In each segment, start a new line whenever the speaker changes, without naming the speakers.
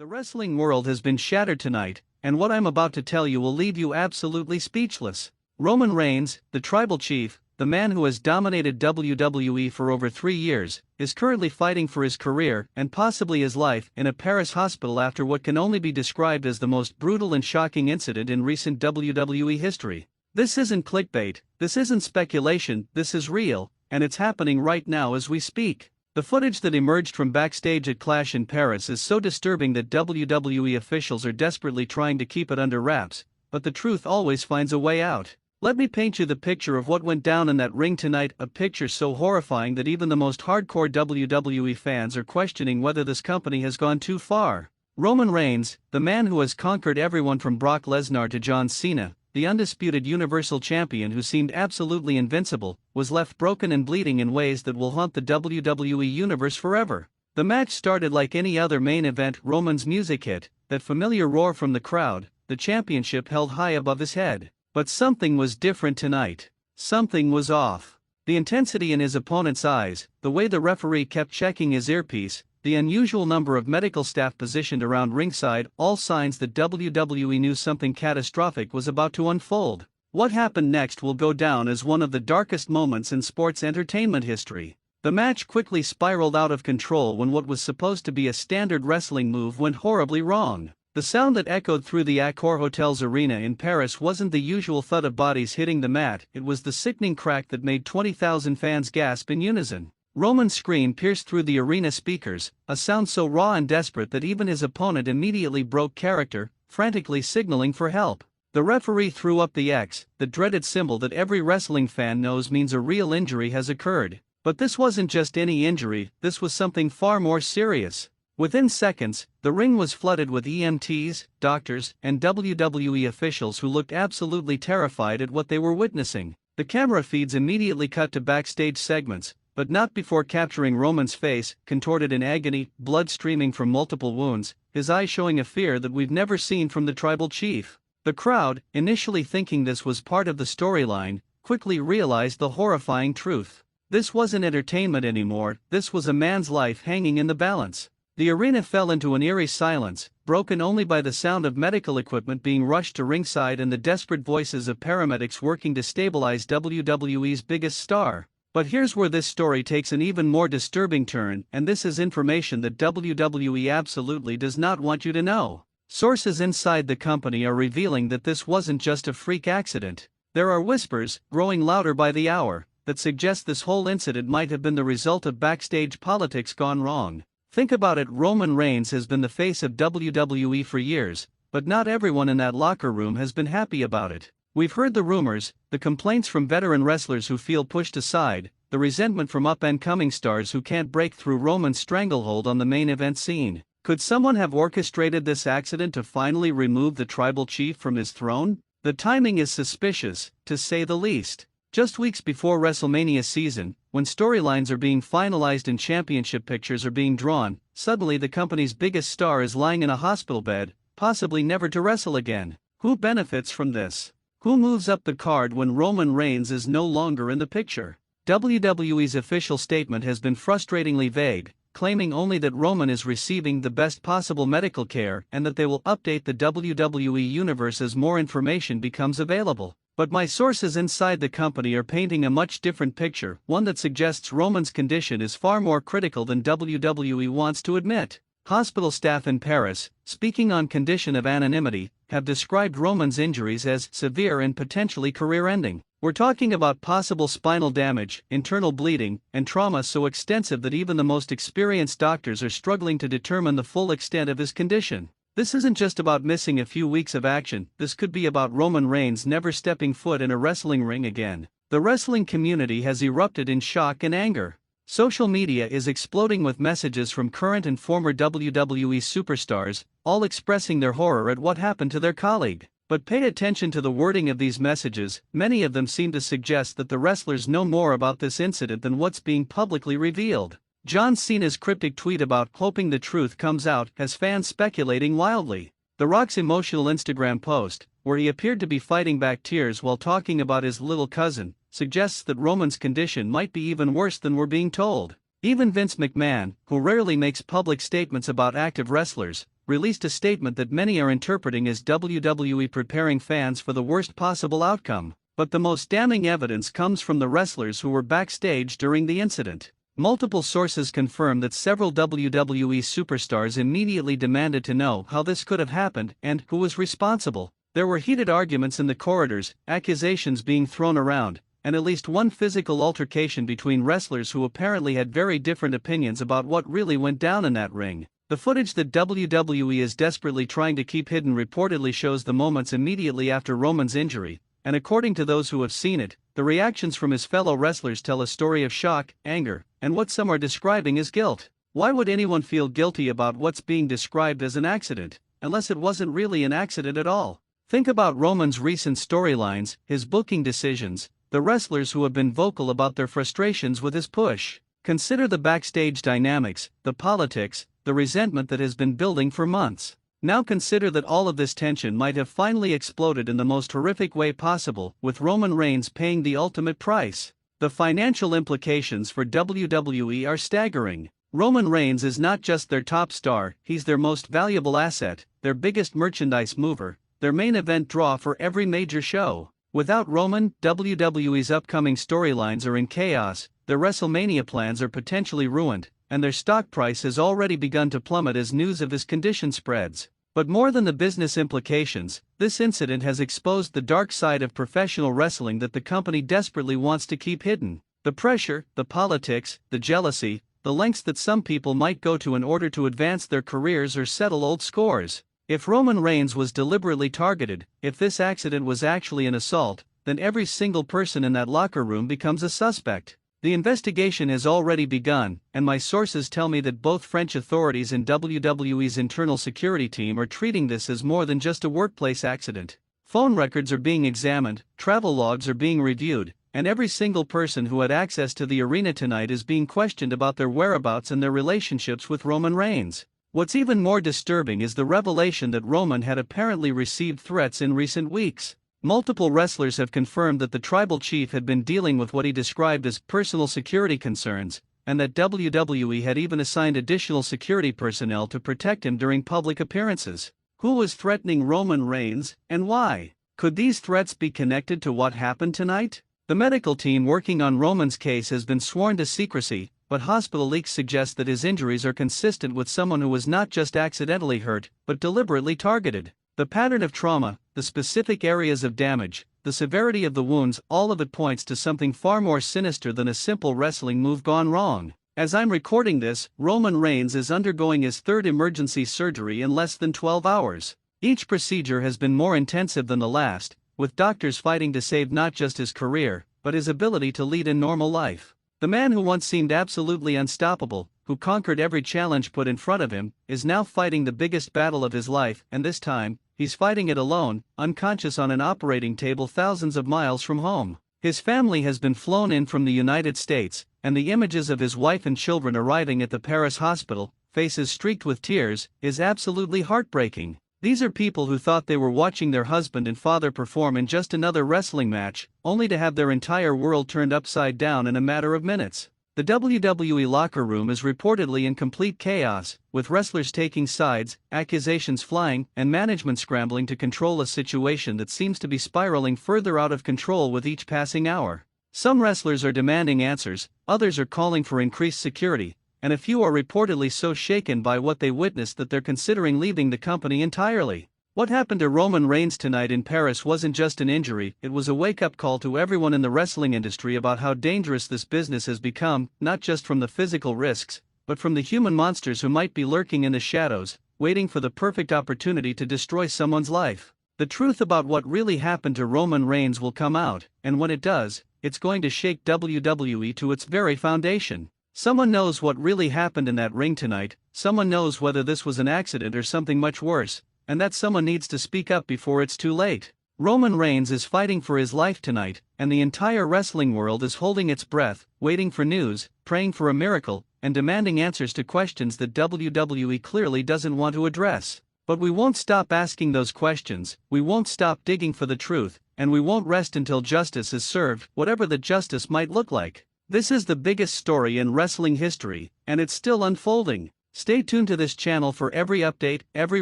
The wrestling world has been shattered tonight, and what I'm about to tell you will leave you absolutely speechless. Roman Reigns, the tribal chief, the man who has dominated WWE for over 3 years, is currently fighting for his career and possibly his life in a Paris hospital after what can only be described as the most brutal and shocking incident in recent WWE history. This isn't clickbait, this isn't speculation, this is real, and it's happening right now as we speak. The footage that emerged from backstage at Clash in Paris is so disturbing that WWE officials are desperately trying to keep it under wraps, but the truth always finds a way out. Let me paint you the picture of what went down in that ring tonight, a picture so horrifying that even the most hardcore WWE fans are questioning whether this company has gone too far. Roman Reigns, the man who has conquered everyone from Brock Lesnar to John Cena, the undisputed Universal Champion who seemed absolutely invincible, was left broken and bleeding in ways that will haunt the WWE Universe forever. The match started like any other main event. Roman's music hit, that familiar roar from the crowd, the championship held high above his head. But something was different tonight. Something was off. The intensity in his opponent's eyes, the way the referee kept checking his earpiece, the unusual number of medical staff positioned around ringside, all signs that WWE knew something catastrophic was about to unfold. What happened next will go down as one of the darkest moments in sports entertainment history. The match quickly spiraled out of control when what was supposed to be a standard wrestling move went horribly wrong. The sound that echoed through the Accor Hotel's arena in Paris wasn't the usual thud of bodies hitting the mat, it was the sickening crack that made 20,000 fans gasp in unison. Roman's scream pierced through the arena speakers, a sound so raw and desperate that even his opponent immediately broke character, frantically signaling for help. The referee threw up the X, the dreaded symbol that every wrestling fan knows means a real injury has occurred. But this wasn't just any injury, this was something far more serious. Within seconds, the ring was flooded with EMTs, doctors, and WWE officials who looked absolutely terrified at what they were witnessing. The camera feeds immediately cut to backstage segments, but not before capturing Roman's face, contorted in agony, blood streaming from multiple wounds, his eyes showing a fear that we've never seen from the tribal chief. The crowd, initially thinking this was part of the storyline, quickly realized the horrifying truth. This wasn't entertainment anymore, this was a man's life hanging in the balance. The arena fell into an eerie silence, broken only by the sound of medical equipment being rushed to ringside and the desperate voices of paramedics working to stabilize WWE's biggest star. But here's where this story takes an even more disturbing turn, and this is information that WWE absolutely does not want you to know. Sources inside the company are revealing that this wasn't just a freak accident. There are whispers, growing louder by the hour, that suggest this whole incident might have been the result of backstage politics gone wrong. Think about it, Roman Reigns has been the face of WWE for years, but not everyone in that locker room has been happy about it. We've heard the rumors, the complaints from veteran wrestlers who feel pushed aside, the resentment from up-and-coming stars who can't break through Roman's stranglehold on the main event scene. Could someone have orchestrated this accident to finally remove the tribal chief from his throne? The timing is suspicious, to say the least. Just weeks before WrestleMania season, when storylines are being finalized and championship pictures are being drawn, suddenly the company's biggest star is lying in a hospital bed, possibly never to wrestle again. Who benefits from this? Who moves up the card when Roman Reigns is no longer in the picture? WWE's official statement has been frustratingly vague, claiming only that Roman is receiving the best possible medical care and that they will update the WWE Universe as more information becomes available. But my sources inside the company are painting a much different picture, one that suggests Roman's condition is far more critical than WWE wants to admit. Hospital staff in Paris, speaking on condition of anonymity, have described Roman's injuries as severe and potentially career-ending. We're talking about possible spinal damage, internal bleeding, and trauma so extensive that even the most experienced doctors are struggling to determine the full extent of his condition. This isn't just about missing a few weeks of action, this could be about Roman Reigns never stepping foot in a wrestling ring again. The wrestling community has erupted in shock and anger. Social media is exploding with messages from current and former WWE superstars, all expressing their horror at what happened to their colleague. But pay attention to the wording of these messages, many of them seem to suggest that the wrestlers know more about this incident than what's being publicly revealed. John Cena's cryptic tweet about hoping the truth comes out has fans speculating wildly. The Rock's emotional Instagram post, where he appeared to be fighting back tears while talking about his little cousin, suggests that Roman's condition might be even worse than we're being told. Even Vince McMahon, who rarely makes public statements about active wrestlers, released a statement that many are interpreting as WWE preparing fans for the worst possible outcome. But the most damning evidence comes from the wrestlers who were backstage during the incident. Multiple sources confirm that several WWE superstars immediately demanded to know how this could have happened and who was responsible. There were heated arguments in the corridors, accusations being thrown around, and at least one physical altercation between wrestlers who apparently had very different opinions about what really went down in that ring. The footage that WWE is desperately trying to keep hidden reportedly shows the moments immediately after Roman's injury, and according to those who have seen it, the reactions from his fellow wrestlers tell a story of shock, anger, and what some are describing as guilt. Why would anyone feel guilty about what's being described as an accident, unless it wasn't really an accident at all? Think about Roman's recent storylines, his booking decisions, the wrestlers who have been vocal about their frustrations with his push. Consider the backstage dynamics, the politics, the resentment that has been building for months. Now consider that all of this tension might have finally exploded in the most horrific way possible, with Roman Reigns paying the ultimate price. The financial implications for WWE are staggering. Roman Reigns is not just their top star, he's their most valuable asset, their biggest merchandise mover, their main event draw for every major show. Without Roman, WWE's upcoming storylines are in chaos, their WrestleMania plans are potentially ruined, and their stock price has already begun to plummet as news of his condition spreads. But more than the business implications, this incident has exposed the dark side of professional wrestling that the company desperately wants to keep hidden. The pressure, the politics, the jealousy, the lengths that some people might go to in order to advance their careers or settle old scores. If Roman Reigns was deliberately targeted, if this accident was actually an assault, then every single person in that locker room becomes a suspect. The investigation has already begun, and my sources tell me that both French authorities and WWE's internal security team are treating this as more than just a workplace accident. Phone records are being examined, travel logs are being reviewed, and every single person who had access to the arena tonight is being questioned about their whereabouts and their relationships with Roman Reigns. What's even more disturbing is the revelation that Roman had apparently received threats in recent weeks. Multiple wrestlers have confirmed that the tribal chief had been dealing with what he described as personal security concerns, and that WWE had even assigned additional security personnel to protect him during public appearances. Who was threatening Roman Reigns, and why? Could these threats be connected to what happened tonight? The medical team working on Roman's case has been sworn to secrecy, but hospital leaks suggest that his injuries are consistent with someone who was not just accidentally hurt, but deliberately targeted. The pattern of trauma, the specific areas of damage, the severity of the wounds, all of it points to something far more sinister than a simple wrestling move gone wrong. As I'm recording this, Roman Reigns is undergoing his third emergency surgery in less than 12 hours. Each procedure has been more intensive than the last, with doctors fighting to save not just his career, but his ability to lead a normal life. The man who once seemed absolutely unstoppable, who conquered every challenge put in front of him, is now fighting the biggest battle of his life, and this time, he's fighting it alone, unconscious on an operating table thousands of miles from home. His family has been flown in from the United States, and the images of his wife and children arriving at the Paris hospital, faces streaked with tears, is absolutely heartbreaking. These are people who thought they were watching their husband and father perform in just another wrestling match, only to have their entire world turned upside down in a matter of minutes. The WWE locker room is reportedly in complete chaos, with wrestlers taking sides, accusations flying, and management scrambling to control a situation that seems to be spiraling further out of control with each passing hour. Some wrestlers are demanding answers, others are calling for increased security, and a few are reportedly so shaken by what they witnessed that they're considering leaving the company entirely. What happened to Roman Reigns tonight in Paris wasn't just an injury, it was a wake-up call to everyone in the wrestling industry about how dangerous this business has become, not just from the physical risks, but from the human monsters who might be lurking in the shadows, waiting for the perfect opportunity to destroy someone's life. The truth about what really happened to Roman Reigns will come out, and when it does, it's going to shake WWE to its very foundation. Someone knows what really happened in that ring tonight, someone knows whether this was an accident or something much worse, and that someone needs to speak up before it's too late. Roman Reigns is fighting for his life tonight, and the entire wrestling world is holding its breath, waiting for news, praying for a miracle, and demanding answers to questions that WWE clearly doesn't want to address. But we won't stop asking those questions, we won't stop digging for the truth, and we won't rest until justice is served, whatever the justice might look like. This is the biggest story in wrestling history, and it's still unfolding. Stay tuned to this channel for every update, every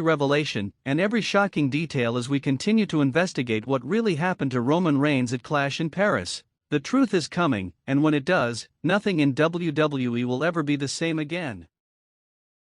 revelation, and every shocking detail as we continue to investigate what really happened to Roman Reigns at Clash in Paris. The truth is coming, and when it does, nothing in WWE will ever be the same again.